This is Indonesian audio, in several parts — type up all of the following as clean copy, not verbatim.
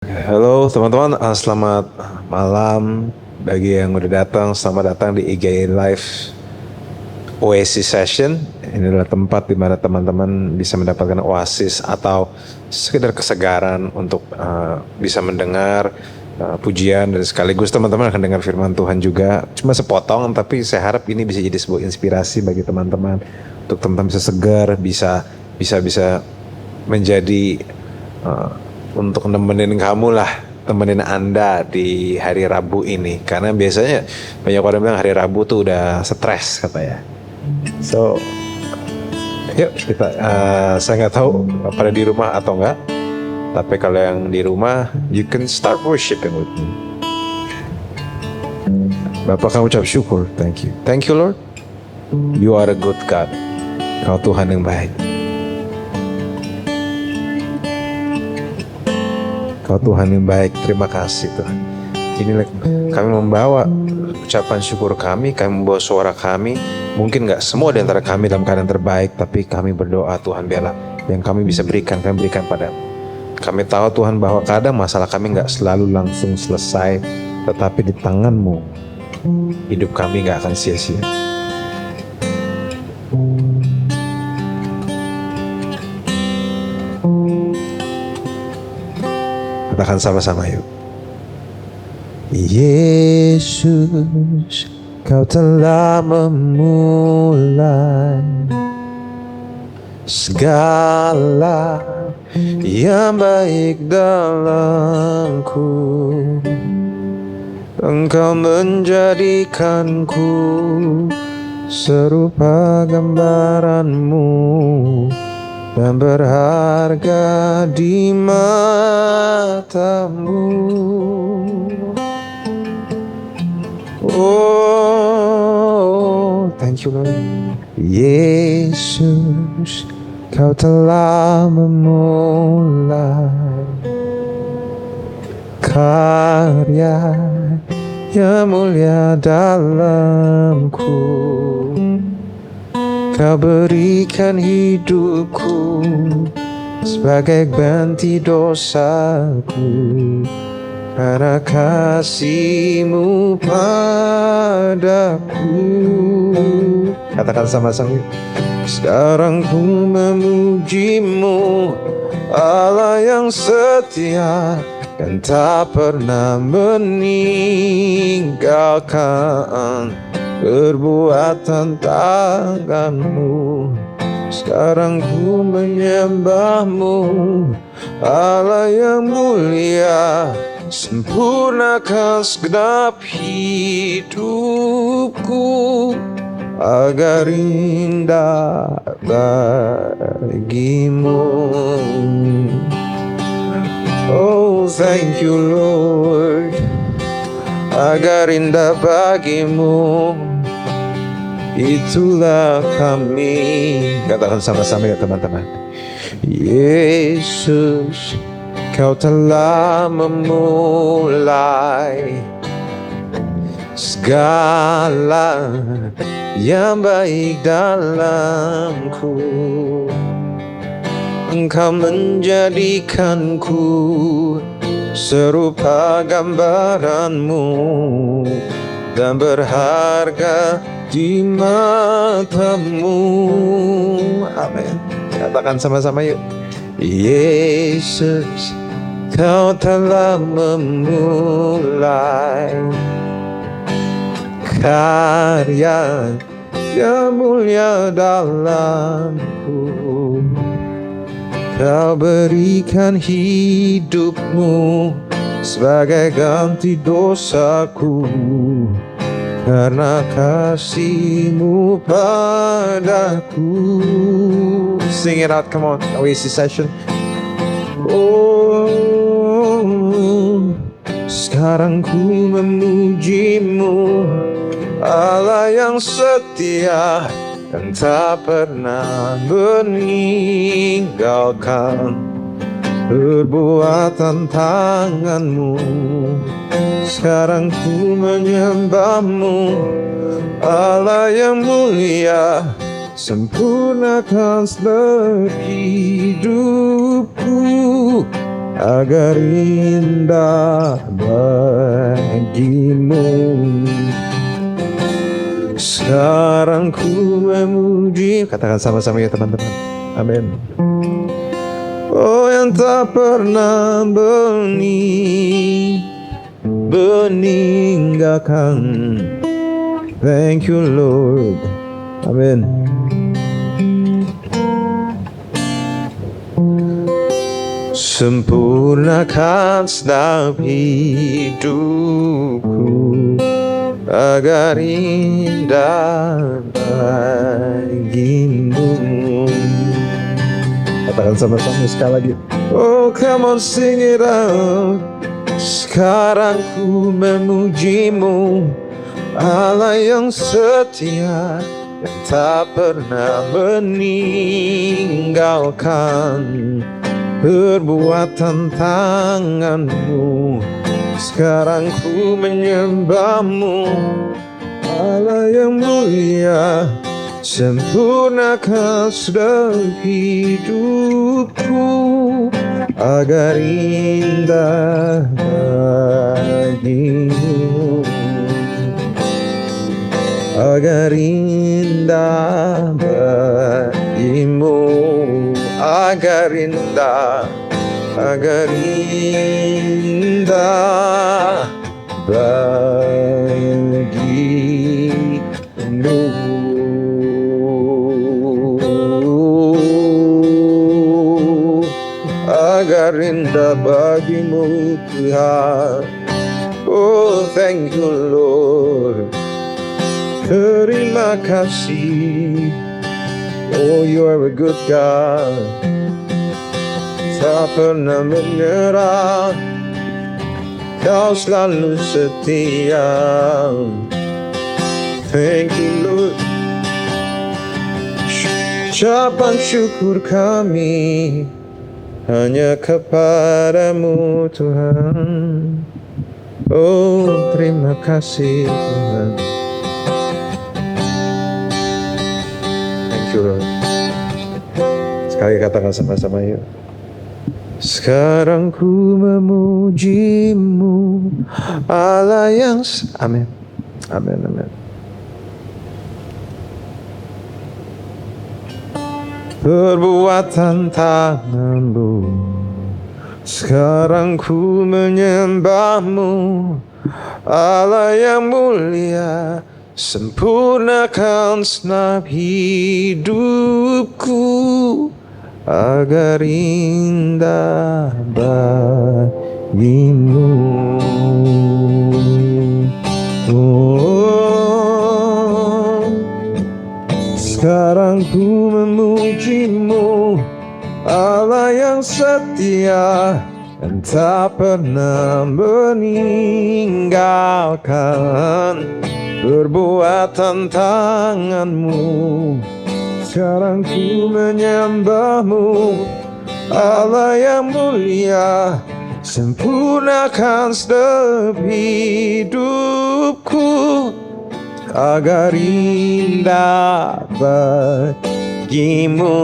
Halo teman-teman, selamat malam bagi yang udah datang. Selamat datang di IGI Live Oasis Session. Ini adalah tempat di mana teman-teman bisa mendapatkan oasis atau sekedar kesegaran untuk bisa mendengar pujian dan sekaligus teman-teman akan dengar firman Tuhan juga. Cuma sepotong, tapi saya harap ini bisa jadi sebuah inspirasi bagi teman-teman untuk teman-teman bisa segar, bisa menjadi untuk nemenin kamu lah, temenin Anda di hari Rabu ini. Karena biasanya banyak orang bilang hari Rabu tuh udah stres katanya. So, yuk kita, saya nggak tahu pada di rumah atau enggak. Tapi kalau yang di rumah, you can start worshiping with me. Bapak kamu ucap syukur, thank you. Thank you Lord, you are a good God. Kau Tuhan yang baik. Kau Tuhan yang baik, terima kasih Tuhan. Inilah kami membawa ucapan syukur kami membawa suara kami. Mungkin gak semua di antara kami dalam keadaan terbaik, tapi kami berdoa Tuhan biarlah yang kami bisa berikan, kami berikan padamu. Kami tahu Tuhan bahwa kadang masalah kami gak selalu langsung selesai, tetapi di tangan-Mu hidup kami gak akan sia-sia. Katakan sama-sama yuk. Yesus, Kau telah memulai segala yang baik dalamku. Engkau menjadikanku serupa gambaran-Mu dan berharga di mata-Mu. Oh, thank you Lord. Yesus, Kau telah memulai karya yang mulia dalamku. Kau berikan hidupku sebagai ganti dosaku karena kasih-Mu padaku. Katakan sama-sama. Sekarang ku memuji-Mu, Allah yang setia dan tak pernah meninggalkan perbuatan tangan-Mu. Sekarang ku menyembah-Mu, Allah yang mulia, sempurnakan segenap hidupku agar indah bagi-Mu. Oh, thank you Lord, agar indah bagi-Mu, itulah kami. Katakan sama-sama ya teman-teman. Yesus, Kau telah memulai segala yang baik dalamku. Engkau menjadikanku serupa gambaran-Mu dan berharga di mata-Mu. Amin. Katakan sama-sama yuk. Yesus, Kau telah memulai karya yang mulia dalamku. Kau berikan hidup-Mu sebagai ganti dosaku karena kasih-Mu padaku. Sing it out, come on, Oasis Session. Oh, sekarang ku memuji-Mu, Allah yang setia dan tak pernah meninggalkan perbuatan tangan-Mu. Sekarang ku menyembah-Mu, Allah yang mulia, sempurnakan seluruh hidupku agar indah bagimu. Sekarang ku memuji, katakan sama-sama ya teman-teman. Amin. Oh, yang tak pernah meninggalkan. Thank you Lord. Amin. Sempurnakan setiap hidupku agar indah bagimu. Katakan sama-sama sekali lagi. Oh, come on, sing it out. Sekarang ku memujimu, Allah yang setia, yang tak pernah meninggalkan perbuatan tanganmu. Sekarang ku menyembahmu, Allah yang mulia, sempurnakan setiap hidupku agar indah bagimu, agar indah bagimu, agar indah bagimu, agar indah bagimu Tuhan. Oh, thank you Lord. Terima kasih. Oh, you are a good God. Tak pernah menyerah, Kau selalu setia. Thank you Lord. Ucapan syukur kami hanya kepadamu Tuhan. Oh, terima kasih Tuhan. Thank you Lord. Sekali katakan sama-sama yuk. Sekarang ku memujimu, Allah yang amin. Amin, amin. Perbuatan tanganmu, sekarang ku menyembahmu, Allah yang mulia, sempurnakan segenap hidupku agar indah bagimu. Oh, sekarang ku memujimu, Allah yang setia, dan tak pernah meninggalkan perbuatan tanganmu. Sekarang ku menyembahmu, Allah yang mulia, sempurnakan setiap hidupku agar indah bagimu.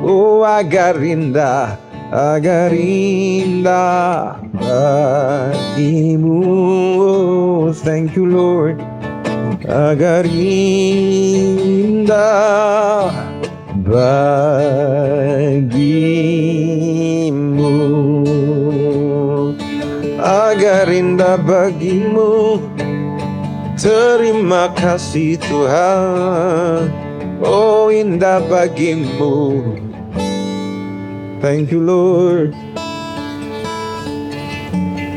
Oh, agar indah bagimu. Oh, thank you Lord. Agar indah bagimu, agar indah bagimu. Terima kasih Tuhan. Oh, indah bagimu. Thank you Lord.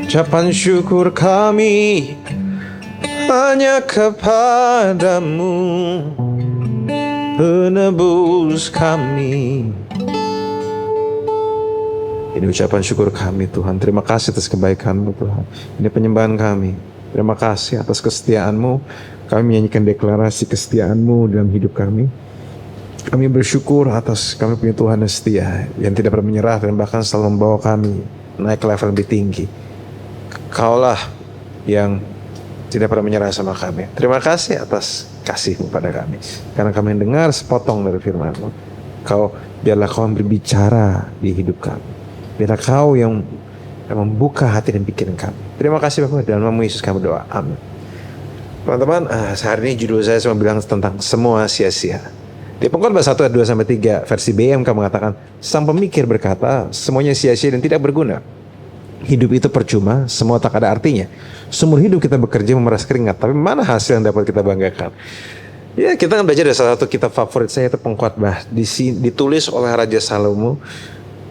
Ucapan syukur kami hanya kepadamu, penebus kami. Ini ucapan syukur kami Tuhan. Terima kasih atas kebaikan-Mu Tuhan. Ini penyembahan kami. Terima kasih atas kesetiaan-Mu. Kami menyanyikan deklarasi kesetiaan-Mu dalam hidup kami. Kami bersyukur atas kami punya Tuhan yang setia, yang tidak pernah menyerah dan bahkan selalu membawa kami naik ke level lebih tinggi. Kaulah yang tidak pernah menyerah sama kami. Terima kasih atas kasih-Mu pada kami. Karena kami mendengar sepotong dari firman-Mu. Biarlah Kau berbicara di hidup kami. Biarlah Kau yang membuka hati dan pikiran kami. Terima kasih Bapak, dalam nama Yesus kami doa. Amin. Teman-teman, sehari ini judul saya cuma bilang tentang semua sia-sia. Di Pengkhotbah 1 ayat 2-3 versi BMK mengatakan, sang pemikir berkata, semuanya sia-sia dan tidak berguna. Hidup itu percuma, semua tak ada artinya. Seumur hidup kita bekerja memeras keringat, tapi mana hasil yang dapat kita banggakan? Ya, kita kan belajar dari salah satu kitab favorit saya, itu Pengkhotbah, ditulis oleh Raja Salomo.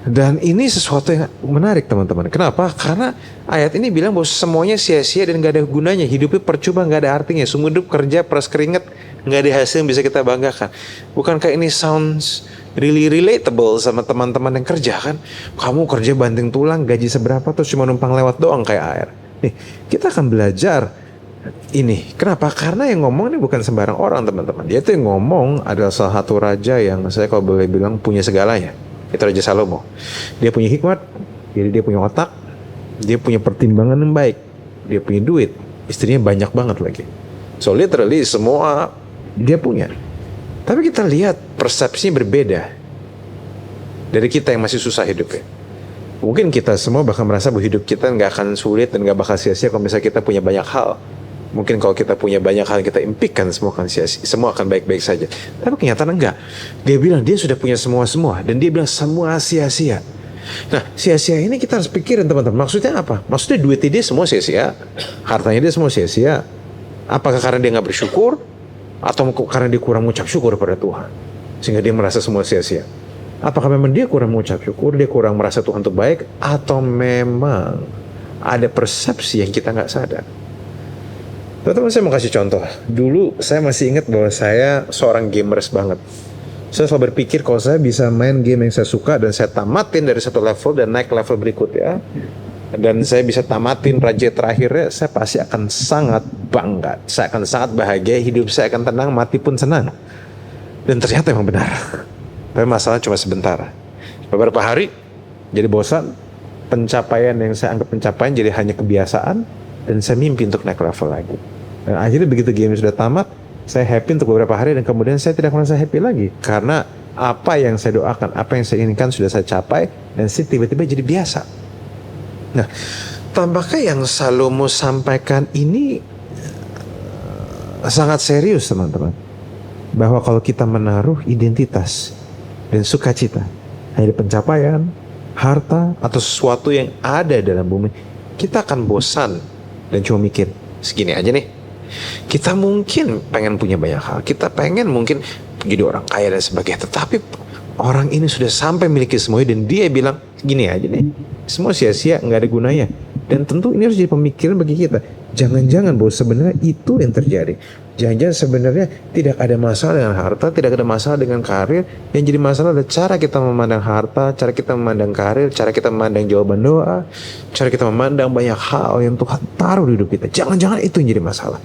Dan ini sesuatu yang menarik teman-teman. Kenapa? Karena ayat ini bilang bahwa semuanya sia-sia dan gak ada gunanya. Hidupnya percuma, gak ada artinya. Seumur hidup kerja, peras keringat, gak ada hasil yang bisa kita banggakan. Bukankah ini sounds really relatable sama teman-teman yang kerja kan? Kamu kerja banting tulang, gaji seberapa, terus cuma numpang lewat doang kayak air. Nih, kita akan belajar ini. Kenapa? Karena yang ngomong ini bukan sembarang orang teman-teman. Dia tuh yang ngomong adalah salah satu raja yang saya kalau boleh bilang punya segalanya. Itu Raja Salomo. Dia punya hikmat, jadi dia punya otak, dia punya pertimbangan yang baik, dia punya duit, istrinya banyak banget lagi. So literally semua dia punya. Tapi kita lihat persepsinya berbeda dari kita yang masih susah hidupnya. Mungkin kita semua bahkan merasa bahwa hidup kita nggak akan sulit dan nggak bakal sia-sia kalau misalnya kita punya banyak hal. Mungkin kalau kita punya banyak hal yang kita impikan, semua akan baik-baik saja. Tapi kenyataan enggak. Dia bilang dia sudah punya semua. Dan dia bilang semua sia-sia. Nah, sia-sia ini kita harus pikirin teman-teman. Maksudnya apa? Maksudnya duitnya dia semua sia-sia. Hartanya dia semua sia-sia. Apakah karena dia gak bersyukur? Atau karena dia kurang mengucap syukur pada Tuhan? Sehingga dia merasa semua sia-sia. Apakah memang dia kurang mengucap syukur? Dia kurang merasa Tuhan itu baik? Atau memang ada persepsi yang kita gak sadar? Teman-teman, saya mau kasih contoh. Dulu saya masih ingat bahwa saya seorang gamers banget. Saya selalu berpikir kalau saya bisa main game yang saya suka dan saya tamatin dari satu level dan naik ke level berikutnya, dan saya bisa tamatin raja terakhirnya, saya pasti akan sangat bangga. Saya akan sangat bahagia, hidup saya akan tenang, mati pun senang. Dan ternyata memang benar. Tapi masalahnya cuma sebentar. Beberapa hari jadi bosan, pencapaian yang saya anggap pencapaian jadi hanya kebiasaan, dan saya mimpi untuk naik level lagi. Dan akhirnya begitu game sudah tamat, saya happy untuk beberapa hari dan kemudian saya tidak merasa happy lagi. Karena apa yang saya doakan, apa yang saya inginkan sudah saya capai dan saya tiba-tiba jadi biasa. Nah, tampaknya yang Salomo sampaikan ini sangat serius teman-teman. Bahwa kalau kita menaruh identitas dan sukacita hanya di pencapaian, harta, atau sesuatu yang ada dalam bumi, kita akan bosan dan cuma mikir, segini aja nih. Kita mungkin pengen punya banyak hal, kita pengen mungkin jadi orang kaya dan sebagainya, tetapi orang ini sudah sampai memiliki semuanya dan dia bilang gini aja nih, semua sia-sia, nggak ada gunanya. Dan tentu ini harus jadi pemikiran bagi kita. Jangan-jangan bahwa sebenarnya itu yang terjadi. Jangan-jangan sebenarnya tidak ada masalah dengan harta, tidak ada masalah dengan karir. Yang jadi masalah adalah cara kita memandang harta, cara kita memandang karir, cara kita memandang jawaban doa, cara kita memandang banyak hal yang Tuhan taruh di hidup kita. Jangan-jangan itu yang jadi masalah.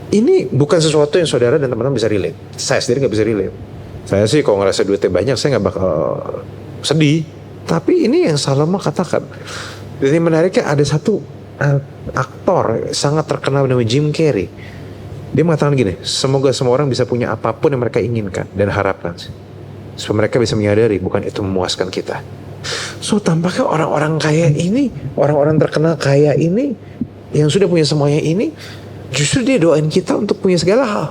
Ini bukan sesuatu yang saudara dan teman-teman bisa relate. Saya sendiri nggak bisa relate. Saya sih kalau ngerasa duitnya banyak, saya nggak bakal sedih. Tapi ini yang Salomo katakan. Dan yang menariknya ada satu aktor sangat terkenal namanya Jim Carrey. Dia mengatakan gini, semoga semua orang bisa punya apapun yang mereka inginkan dan harapkan, supaya mereka bisa menyadari bukan itu memuaskan kita. So tampaknya orang-orang kaya ini, orang-orang terkenal kaya ini, yang sudah punya semuanya ini, justru dia doain kita untuk punya segala hal.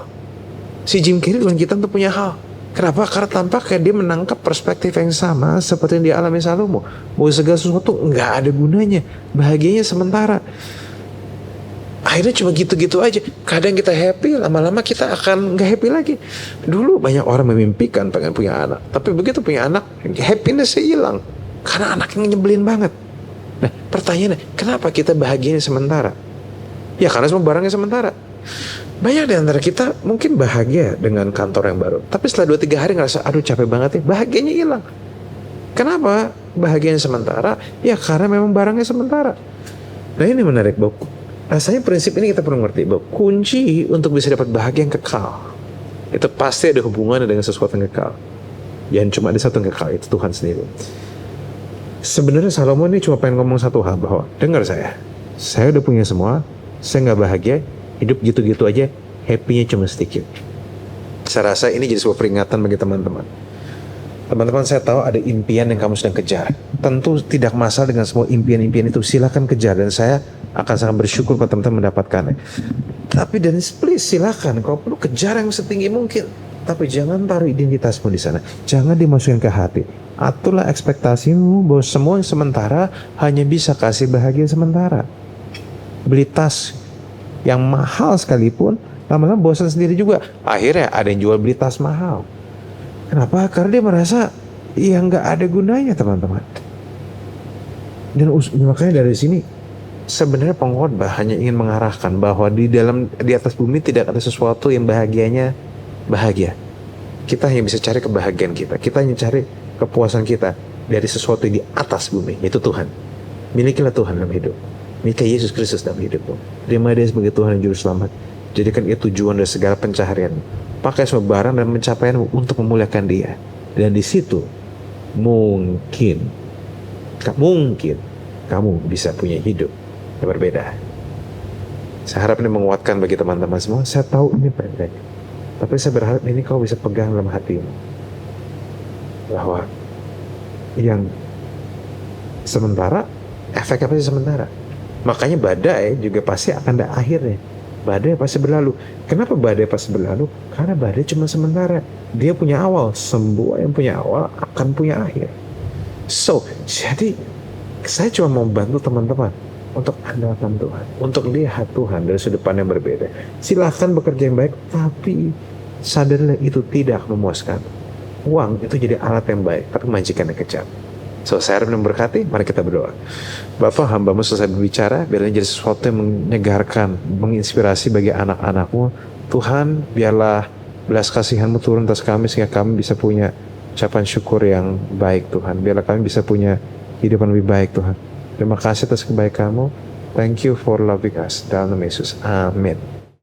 Si Jim Carrey doain kita untuk punya hal. Kenapa? Karena tampaknya dia menangkap perspektif yang sama seperti yang dialami Salomo. Bahwa segala sesuatu nggak ada gunanya, bahagianya sementara. Akhirnya cuma gitu-gitu aja. Kadang kita happy, lama-lama kita akan nggak happy lagi. Dulu banyak orang memimpikan pengen punya anak, tapi begitu punya anak, happiness-nya hilang. Karena anaknya nyebelin banget. Nah, pertanyaannya, kenapa kita bahagianya sementara? Ya karena semua barangnya sementara. Banyak di antara kita mungkin bahagia dengan kantor yang baru, tapi setelah 2-3 hari ngerasa aduh capek banget ya, bahagianya hilang. Kenapa bahagianya sementara? Ya karena memang barangnya sementara. Nah ini menarik, bahwa rasanya prinsip ini kita perlu ngerti, bahwa kunci untuk bisa dapat bahagia yang kekal itu pasti ada hubungannya dengan sesuatu yang kekal. Yang cuma ada satu yang kekal, itu Tuhan sendiri. Sebenarnya Salomo ini cuma pengen ngomong satu hal, bahwa dengar saya udah punya semua, saya gak bahagia, hidup gitu-gitu aja, happy-nya cuma sedikit. Saya rasa ini jadi sebuah peringatan bagi teman-teman. Teman-teman, saya tahu ada impian yang kamu sedang kejar. Tentu tidak masalah dengan semua impian-impian itu. Silakan kejar dan saya akan sangat bersyukur kalau teman-teman mendapatkannya. Tapi dan please silakan, kau perlu kejar yang setinggi mungkin. Tapi jangan taruh identitasmu di sana. Jangan dimasukin ke hati. Aturlah ekspektasimu bahwa semua yang sementara hanya bisa kasih bahagia sementara. Beli tas yang mahal sekalipun, lama-lama bosan sendiri juga. Akhirnya ada yang jual beli tas mahal. Kenapa? Karena dia merasa ya nggak ada gunanya, teman-teman. Dan makanya dari sini sebenarnya pengkhotbah hanya ingin mengarahkan bahwa di atas bumi tidak ada sesuatu yang bahagianya bahagia. Kita hanya bisa cari kebahagiaan kita. Kita hanya cari kepuasan kita dari sesuatu yang di atas bumi, yaitu Tuhan. Milikilah Tuhan dalam hidup. Miliki Yesus Kristus dalam hidupmu. Terima Dia sebagai Tuhan dan Juru Selamat. Jadikan itu tujuan dari segala pencaharian. Pakai semua barang dan pencapaianmu untuk memuliakan Dia. Dan di situ mungkin kamu bisa punya hidup yang berbeda. Saya harap ini menguatkan bagi teman-teman semua. Saya tahu ini pendek, tapi saya berharap ini kau bisa pegang dalam hatimu bahwa yang sementara, efeknya pasti sementara. Makanya badai juga pasti akan ada akhirnya. Badai pasti berlalu. Kenapa badai pasti berlalu? Karena badai cuma sementara. Dia punya awal. Semua yang punya awal akan punya akhir. So, jadi saya cuma mau bantu teman-teman untuk andalkan Tuhan, untuk lihat Tuhan dari sudut pandang yang berbeda. Silahkan bekerja yang baik, tapi sadarlah itu tidak memuaskan. Uang itu jadi alat yang baik, tapi majikan yang kejam. So, saya harap memberkati. Mari kita berdoa. Bapa, hamba-Mu selesai berbicara, biarlah jadi sesuatu yang menyegarkan, menginspirasi bagi anak-anak-Mu. Tuhan, biarlah belas kasihan-Mu turun atas kami sehingga kami bisa punya ucapan syukur yang baik, Tuhan. Biarlah kami bisa punya hidupan lebih baik, Tuhan. Terima kasih atas kebaikan-Mu. Thank you for loving us. Dalam nama Yesus. Amin.